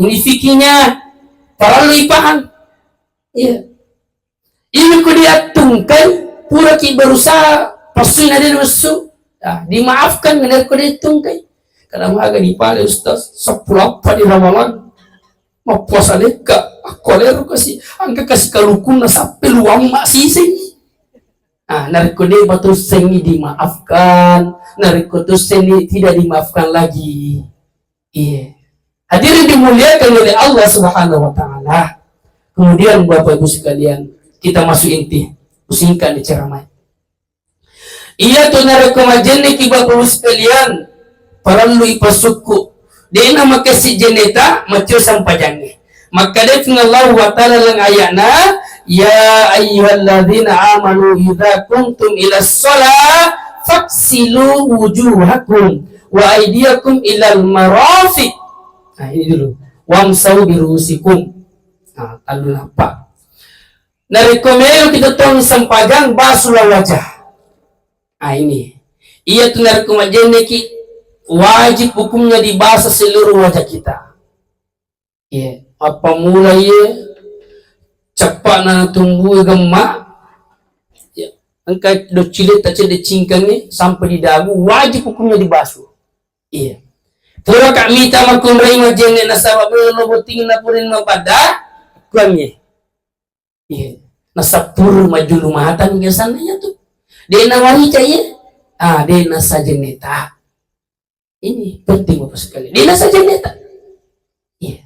Ini fikihnya para paham. Iya. Ini ku diatungkan pura ki berusaha pasun ada musuh. Nah, dimaafkan benar ku diatungkan. Kadang agak dipale Ustaz, 10 apa di ramalan. Mau puasa leka, aku leru kasih, angka kasih kalukun na sampai luang mak sising. Nah, nariko dia batu sengi dimaafkan, nariko tu sengi tidak dimaafkan lagi. Iya. Hadirin dimuliakan oleh Allah Subhanahu wa taala. Kemudian Bapak Ibu sekalian, kita masuk inti, pusingkan di ceramah. Iya tu nariko majene ki Bapak Ibu sekalian, parallu ipasuku. Dia nama kasih jeneta macu sampajangnya. Maka dia Allah wa ta'ala lang ayatna, ya ayyuhalladzina amanu idza kuntum ila shalah faksilu wujuhakum wa aydiyakum ilal marafiq. Nah ini dulu. Wamsau birusikum. Nah, lalu apa? Narekomelo kita tong sampagang basulah wajah. Nah ini. Iya tu narekomajene ki wajib hukumnya dibasuh seluruh wajah kita. Iya, apa mulai cepat na tumbuh gemak. Ya, angkat do cilet tak cilet cingkangnya sampai di dagu wajib hukumnya dibasuh. Iya. Pura kak mita makun rai majenge na sabab no boting na purin mapada kuamnya. Iya. Na sapur majulu mahatan biasanya tuh. Dia nawari caya. Ah, dia nasa jeneta. Ini penting Bapak sekalian. Dia nasa jeneta. Iya.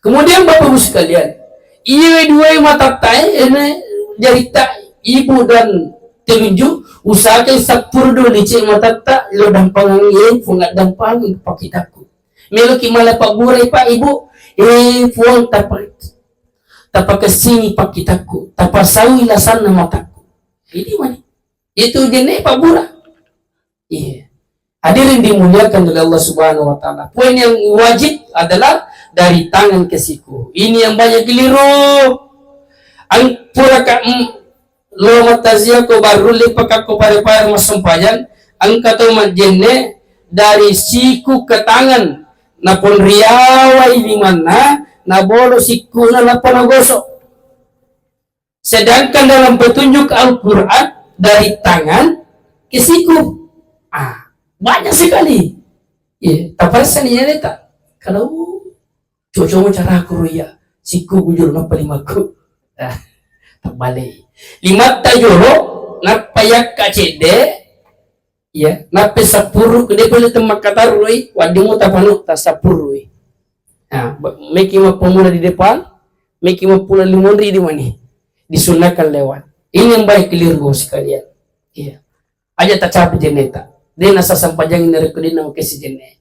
Kemudian Bapak Ibu sekalian, iya dua mata tai ini jarita ibu dan telunjuk usahakan sapur dulu cek mata tak lo dampang angin fungat dampang pakai takut. Melo ki malah pak burai pak ibu fuang tapak kesini pakai takut tapak sawi lasan nama takut. Ini mana? Itu jenis pak burai. Iya. Hadirin dimuliakan oleh Allah Subhanahu wa taala. Poin yang wajib adalah dari tangan ke siku. Ini yang banyak keliru. Ang pura ka lo matazia ko baruli pakak ko pare-pare masumpayan, ang kato majenne dari siku ke tangan. Napon riawai di mana na bolo siku na napanagoso. Sedangkan dalam petunjuk Al-Qur'an dari tangan ke siku. Banyak sekali. Ya, taparasan niya neta. Kalau cocok mo cara aku ya, siku bujur na palimaku. Terbalik. 5 tajoro napayak kacede ya, nape sapuru kede boleh temak katarui, wadimu tapanu ta sapurui. Nah, meki ma pemula di depan, meki ma pula limonri di mana? Disunahkan lewat. Ini yang baik keliru sekalian. Iya. Aja tak capek jeneta. Dia nasa sampajang dari kedina makesi jenne.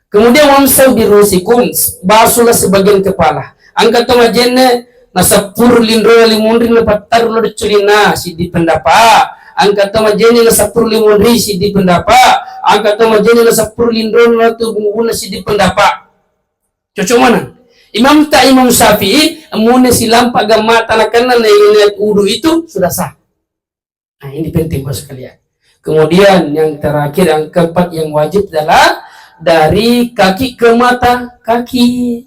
Kemudian wamsau birusikum, basuhlah sebagian kepala. Angkat toma jenne nasa pur lindro limunri na patar lo diculina si di pendapa. Angkat toma jenne nasa pur limunri si di pendapa. Angkat toma jenne nasa pur lindro na tu bunguna si di pendapa. Cocok mana? Imam Syafi'i amune silam pagama tanakan na lihat udu itu sudah sah. Nah ini penting bos sekalian. Kemudian yang terakhir, yang keempat yang wajib adalah dari kaki ke mata kaki.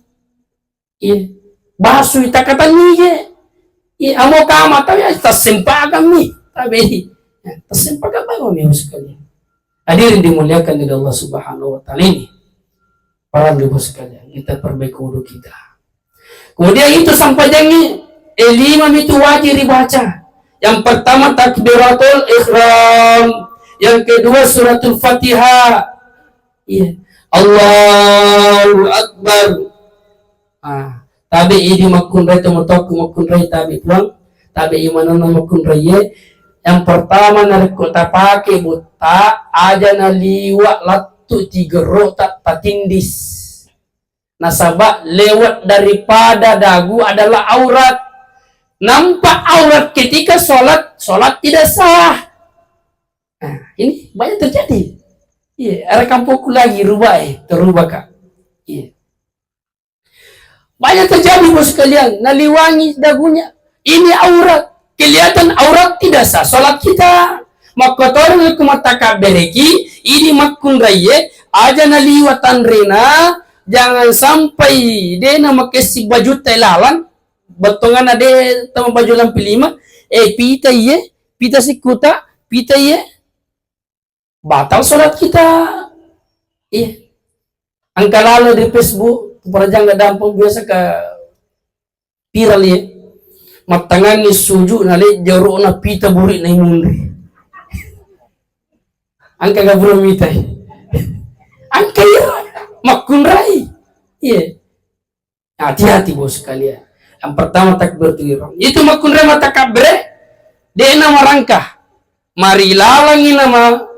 Iya. Basuh ita kata niye. Iya, amo ka mata ya tersempakan nih. Tapi tersempakan bangun ya sekalian. Hadirin dimuliakan oleh Allah Subhanahu wa taala ini. Para ibu sekalian, kita perbaiki wudu kita. Kemudian itu sampai jangi 5 itu wajib dibaca. Yang pertama takbiratul ihram, yang kedua suratul Fatihah. Iya. Allahu Akbar. Tabi ini makun rai temutok makun rai tabi pulang. Tabi imana makun rai. Yang pertama nariko tapake buta aja naliwa latu 3 rotak patindis. Nasabak lewat daripada dagu adalah aurat. Nampak aurat ketika sholat tidak sah. Nah, ini banyak terjadi. Iya, ada kampungku lagi terubah kak. Iya. Banyak terjadi bos sekalian, naliwangi dagunya. Ini aurat, kelihatan aurat tidak sah sholat kita. Maka orang kumata kabereki, ini makun raye, aja naliwatan rena, jangan sampai dia nama kesi baju Thailand batongan ada tama baju lampi lima pita si kuta pita batal sholat kita. Iya, angka lalu di Facebook para jangga dampung biasa ke viral ya, matangani suju nale jaro na pita buri na imundi angka gabro mitai angka ya makunrai. Iya, hati-hati bos sekalian. Yang pertama takbir ihram itu makunrai mata kabre dia nama rangkah mari lalangi nama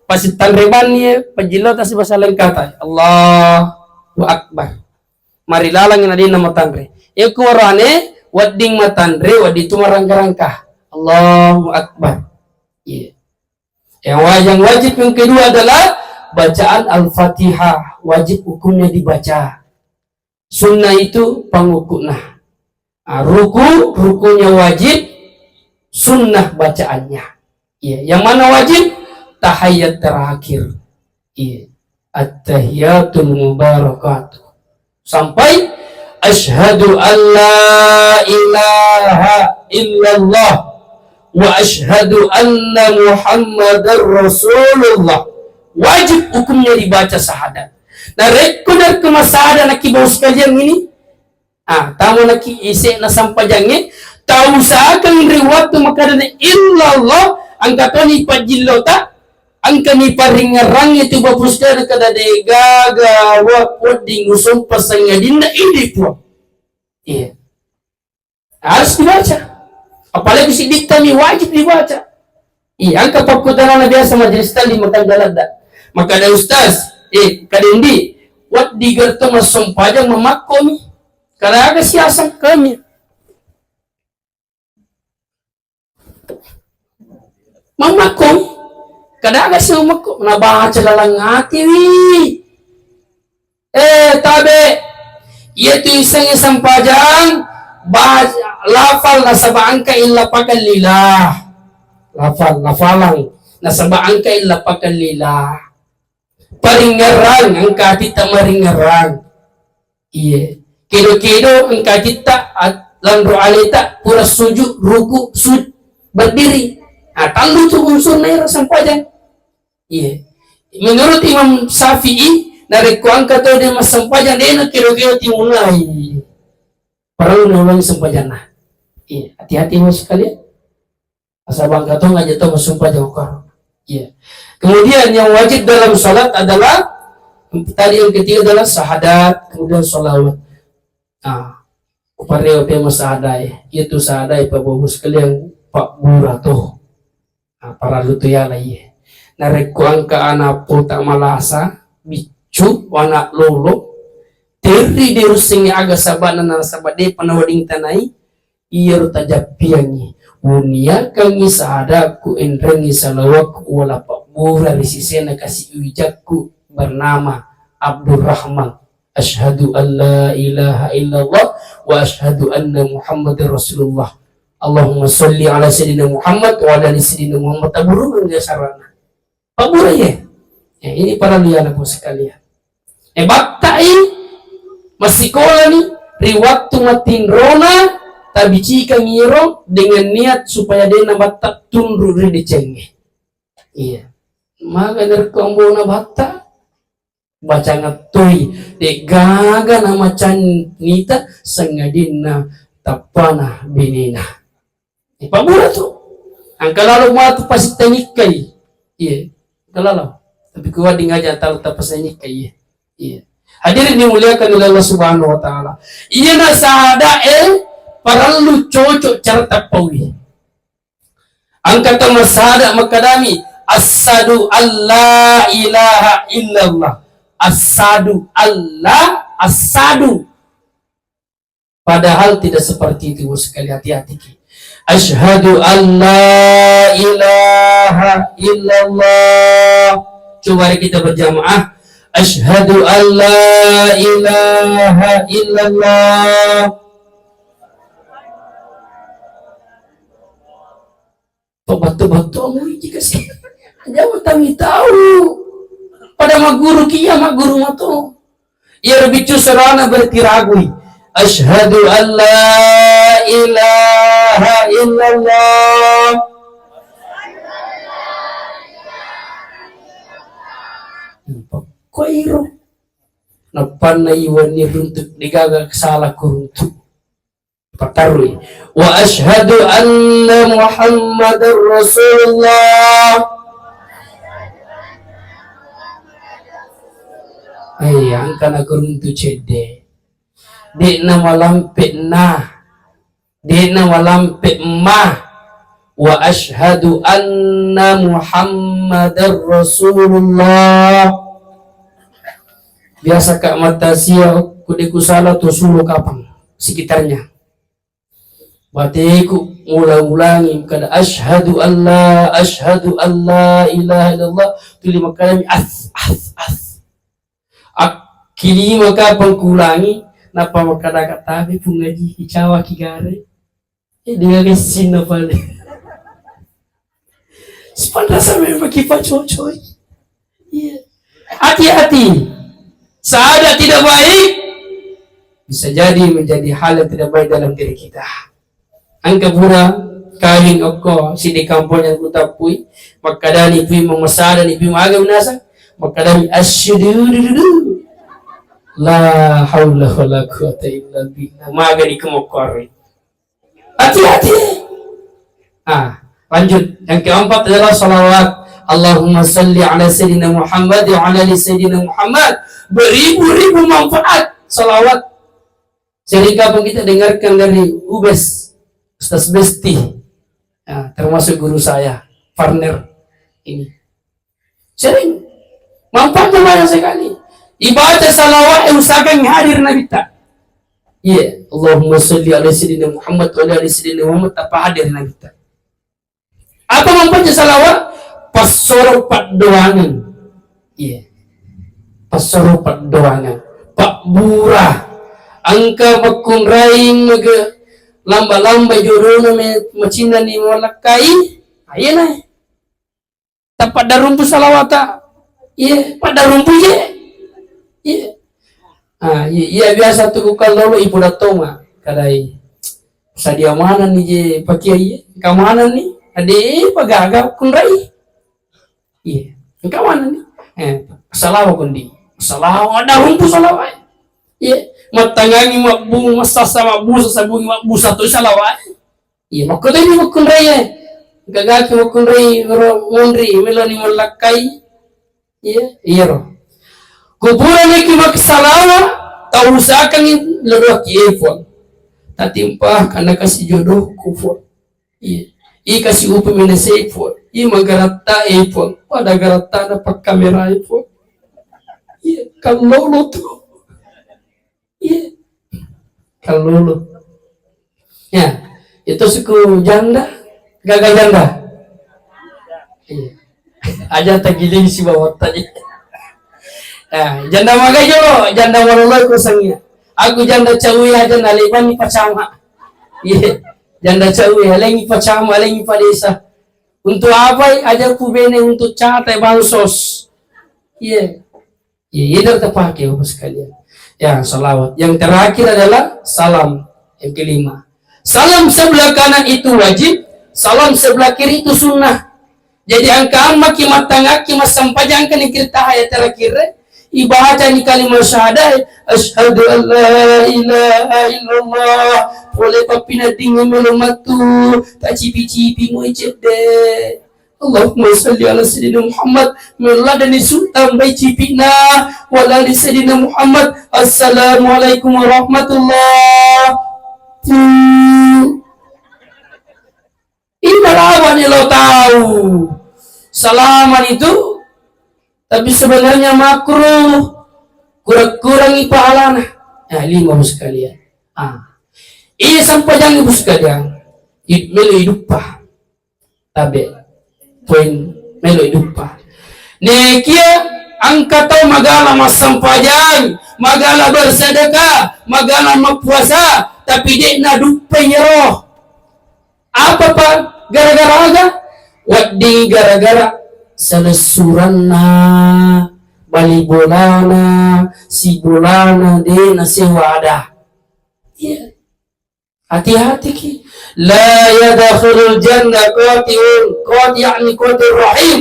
pasitan rebani pajilo tasi basalan kata Allahu Akbar mari lalangi nadi nama tanre iku warane wadding matandre wadi itu marangka-rangka Allahu Akbar. Iya. Yang wajib yang kedua adalah bacaan Al-Fatihah, wajib hukumnya dibaca. Sunnah itu pangukuna. Rukunya wajib, sunnah bacaannya. Iya. Yang mana wajib? Tahiyat terakhir. Iya. At-tahiyatul mubarakatuh. Sampai asyhadu an la ilaha illallah wa asyhadu anna muhammadar rasulullah. Wajib hukumnya dibaca syahadat. Nah, rekonar kemasada nak ibu sekalian ini. Tamu nak isi na sampajangnya. Tahu seakan riwayat maka dari illallah angkatoni pajillota angkani paringarang itu bapus kada kada de gaga wa poding usum pasangnya dinda ini pun. Iya. Harus dibaca. Apalagi si diktami wajib dibaca. Iya, angka pakudana biasa majelis tali makan galada. Maka ada ustaz, kadendi, wat digerto masum pajang memakomi. Karena ada siasat kami. Memakomi. Kadang ada sih umakku nabaca lalang hati wi. Tabe yaitu isang pajang lafal nasaba angka illa pakan lillah. Lafalang nasaba angka illa pakan lillah. Paringarang angka kita maringarang. Iya. Kido-kido angka kita landro alita pura sujud ruku sujud berdiri. Tandu itu unsur naira sampajang. Iya. Menurut Imam Syafi'i, dari kuangka tu dia mas sampajang dia nak kira-kira timulai. Parang ulang sampajang nah. Iya. Hati-hati mas sekalian. Asal bangka tu ngajak tu mas sampajang kau. Iya. Kemudian yang wajib dalam salat adalah tadi yang ketiga adalah syahadat, kemudian sholawat. Kupareo pe mas sahadai. Itu sahadai pa bobo sekalian Pak Burato. Para lutuya lagi. Nareko angka anak puta malasa bicu anak lolo teri dirusing aga sabana na sabade panawading tanai iya ruta japiangi unia kami sahadaku endrengi salawak wala Pak Bura risisena kasih ujakku bernama Abdurrahman asyhadu an la ilaha illallah wa asyhadu anna Muhammadar Rasulullah. Allahumma sholli ala sayyidina Muhammad wa ala sayyidina Muhammad taburu dengan sarana. Pabura ya. Ini para liana bos sekalian. Baktai masikola ni riwat matin rona tabicika ngiro dengan niat supaya dia nabatak tunru di cenge. Iya. Maka dari kombo na batta baca ngatoi de gaga nama canita sangadina tapana binina. Pabura tu. Angka lalu mau tu pasti tanikai. Iya. Angka lalu. Tapi kuat di ngajak tahu tak pasti tanikai. Iya. Hadirin dimuliakan oleh Allah Subhanahu Wa Taala. Iya na sahada paralu cocok cara tapawi. Angka tu masahada makadami asadu Allah ilaha illallah. Asadu Allah asadu. Padahal tidak seperti itu sekali hati-hati. Asyhadu an la ilaha illallah. Coba kita berjamaah. Asyhadu an la ilaha illallah. Bantu-bantu amu jika sih. Jangan kami tahu. Pada maguru kia maguru matu. Ia berbicu serana bertiragui. Asyhadu an la ilaha illallah. Koiro napana iwan ni runtuk digaga salah kuruntuk patarui wa asyhadu anna muhammadar rasulullah. Ang kana kuruntu cede di na walampe mah wa asyhadu anna muhammadar rasulullah. Biasa kak mata sia kudeku salah tu suluh kapang sekitarnya. Bateku ulang-ulangi kada asyhadu alla ilaha illallah tu 5 kali as. Kini maka pengkulangi napa makada kata be pungaji icawa kigare. Dia kesin apa le. Sepanda sampai bagi pacocoy. Iya. Hati-hati. Saada tidak baik bisa jadi menjadi hal yang tidak baik dalam diri kita. Angka pura kawin oko si di kampung yang kutapui maka dari pui memasada ni pui maga unasa maka dari asyhadu la haula wala quwata illa billah maga ni kemokore. Hati-hati. Lanjut yang keempat adalah salawat. Allahumma salli ala sayyidina Muhammad wa ala ali sayyidina Muhammad. Beribu-ribu manfaat salawat. Sering kapan kita dengarkan dari Ustaz Besti, termasuk guru saya, partner ini. Sering manfaatnya banyak sekali. Ibadah salawat usahakan hadir Nabi tak. Iya, Allahumma salli ala sayyidina Muhammad wa ala ali sayyidina Muhammad apa hadir Nabi tak. Apa manfaatnya salawat? Pasoropat doangan. Iya. Pasoropat doangan. Pak Burah. Angka bakun raim maga lamba-lamba jodohna macina ni malakai. Ayeuna. Tapat darumpu salawata. Iya, pada rumpu je. Iya. Iya biasa tu kalau ibu datang kadai. Sadia mana ni je pakai ka mana ni? Ade pagaga kun rai. Iya. Ka mana ni? Salawa kundi. Salawa ada rumpu salawa. Iya. Matangangi mabung masasa mabusa sabungi mabusa tu salawa. Iya, makoda ni makun rai. Gagaki makun rai ngondri meloni molakai. Iya roh. Kuburan ni kimaksalawa tahu usahakan ni leruak iefon. Tatimpah karena kasih jodoh kufur. Iya. Kasih upi menese iefon. Magarata iefon. Pada garata na pak kamera iefon. Iya. Kalau lo tu. Iya. Kalau lo. Ya. Itu suku janda. Gagal janda. Iya. Aja tagiling si bawah tadi. Janda maga jo, janda walolai kusangnya. Aku janda cawi aja naliban ni pacama. Iya, janda cawi halengi pacama, halengi padesa. Untuk apa? Aja ku bene untuk catai bansos. Iya, itu terpakai bapak sekalian. Ya, salawat. Yang terakhir adalah salam. Yang kelima. Salam sebelah kanan itu wajib, salam sebelah kiri itu sunnah. Jadi angka maki matangaki masampajangkan yang kita ayat terakhir ibadah ni kalimat syahadah asyhadu an la ilaha illallah boleh papina tinggal melumatu tak cipi-cipi mu cede Allahumma salli ala sayyidina Muhammad mela dan sultan bai cipina wala li sayyidina Muhammad assalamualaikum warahmatullahi ini lawan lo tahu salaman itu tapi sebenarnya makruh kurang-kurangi pahalana. Lima sekalian. Ini sampai jangan ibu sekalian. Melo hidup pa. Tabe. Poin melo hidup pa. Nekia angka tau magala masampajang, magala bersedekah, magala magpuasa, tapi dia na dupanya roh. Apa pak? Gara-gara aga? Wadi gara-gara selesuranna bali bolana si bolana de na sewa ada. Iya. Hati-hati ki. La yadkhulul jannah qati yani qatir rahim.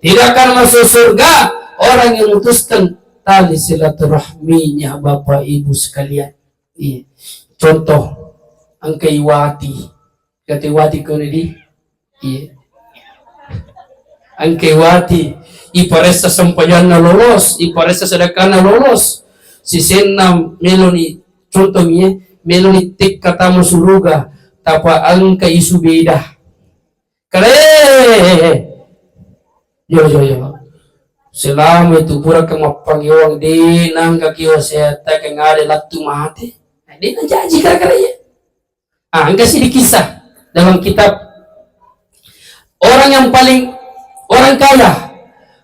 Tidak akan masuk surga orang yang memutuskan tali silaturahminya Bapak Ibu sekalian. Iya. Contoh angkaiwati. Katiwati ko di. Iya. Angkaiwati iparesa sampayan na lolos, iparesa sedekah na lolos. Si Senna meloni contohnya meloni tik katamu suruga tapa angka isu beda. Kare yo. Selama itu pura kemapangiwang di nang kakiwa seta kang ada latu mati. Dia nang janji kira-kiranya. Angka sih dikisah dalam kitab orang yang paling orang kaya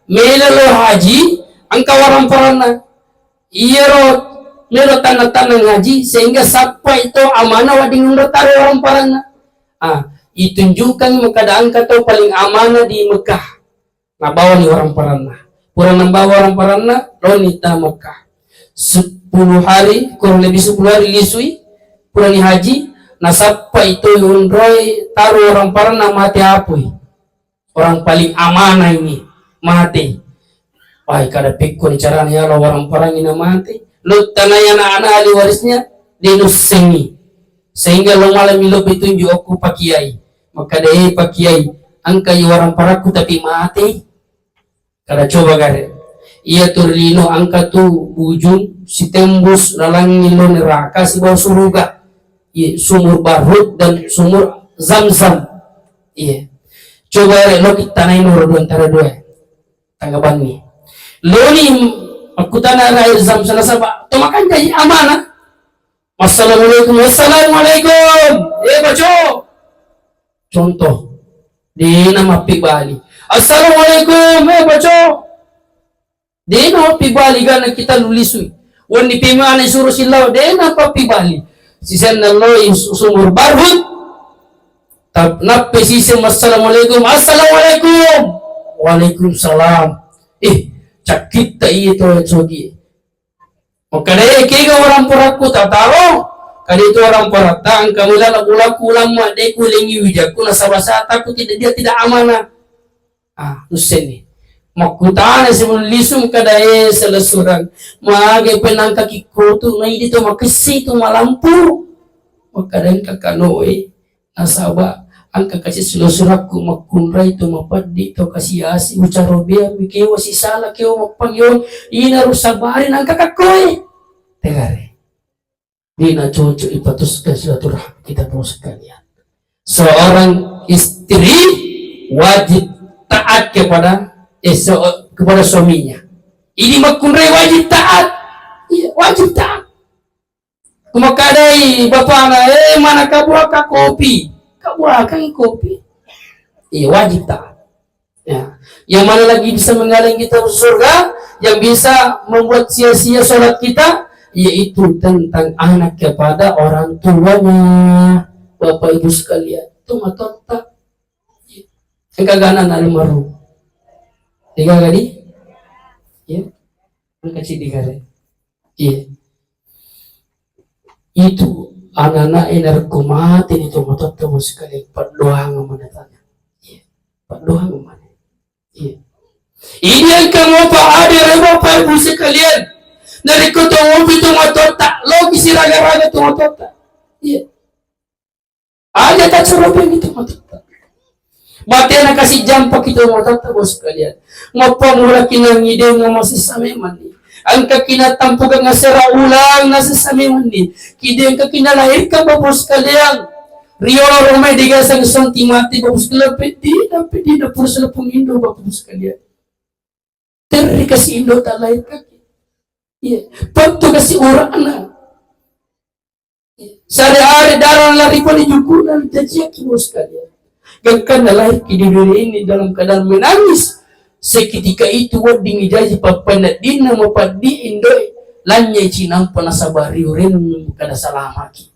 melelo haji angka orang perana iyero melo tanah-tanah ngaji sehingga sampai itu amanah wading taruh orang perana ditunjukkan keadaan kata paling amanah di Mekah nah bawa nih orang perana kurang bawa orang perana lonita Mekah 10 hari kurang lebih 10 hari lisui kurang haji nah sampai itu yundroi taruh orang perana mati apui orang paling amanah ini mati. Wah, kada pikun caranya lo orang perang ini mati. Lo tanaya anak-anak ahli warisnya dinusengi. Sehingga lo malam lo petunjuk aku Pak Kiai. Maka deh Pak Kiai, angkai orang paraku tapi mati. Kada coba gare. Ia turlino angka tu ujung si tembus lalangi lo neraka si bawah surga. Iya, sumur Barhut dan sumur Zamzam. Iya. Coba lo kita naik nomor antara dua tanggapan nih lo nih aku tanah air zam salah sabak to makan jadi amanah. Assalamualaikum baco contoh di nama Bali assalamualaikum baco di nama Bali gana kita lulisui wani pimana suruh silau di nama Bali sisen lo sumur Barhut nape sisem assalamualaikum waalaikumsalam cakit ta itu sogi maka deh kega orang peraku tak tahu kali itu orang peratang kamu lah laku lama deh kulengi wijaku nasabasa takut dia tidak amanah nusen makutana sebelum lisum kadai selesurang mage penang kaki kotu na itu makesi tu malampu maka deh kakanoi nasaba angka kasih surat-suratku makunrai to mapadi to kasih asi ucarobia bikewa si sala kewa mapangyon ina rusabarin angka kakoy tegare dina cocok ipatuskan silaturahmi kita pun sekalian. Seorang istri wajib taat kepada suaminya. Ini makunrai wajib taat. Iya, wajib taat. Kumakadai bapak mana kabuah ka kopi buahkan kopi. Iya wajib taat. Ya. Yang mana lagi bisa menggalang kita ke surga, yang bisa membuat sia-sia sholat kita, yaitu tentang anak kepada orang tuanya. Bapak Ibu sekalian, itu matota. Kegagalan almarhum. Tiga kali? Ya. Kasih tiga kali. Iya. Itu anak-anak narkomatin itu matotong sekali berdoa ngamana tanya. Iya. Berdoa ngamana. Iya. Ini yang kamu Pak Adi Bapak Ibu sekalian. Dari ketemu itu matota, logis raga-raga itu matota. Iya. Ada tak serobeng itu matota. Mati anak kasih jampak itu matota bos sekalian. Ngapa mula kinang ide masih same mandi. Angka kina tampukan ngasera ulang nasa sami mandi. Kide angka kina lahirkan bapak sekalian. Riola romai digasang sonti mati bapak sekalian. Pedi na pura selapung Indo bapak sekalian. Teri kasih Indo tak lahirkan. Iya. Pantu kasih urana. Sehari-hari darah lari pada jukunan jajiak bapak sekalian. Gangkan lahir di dunia ini dalam keadaan menangis. Seketika itu wading ijaji papanat din na mapadi indoy lanya cinang panasabari urin kada salamaki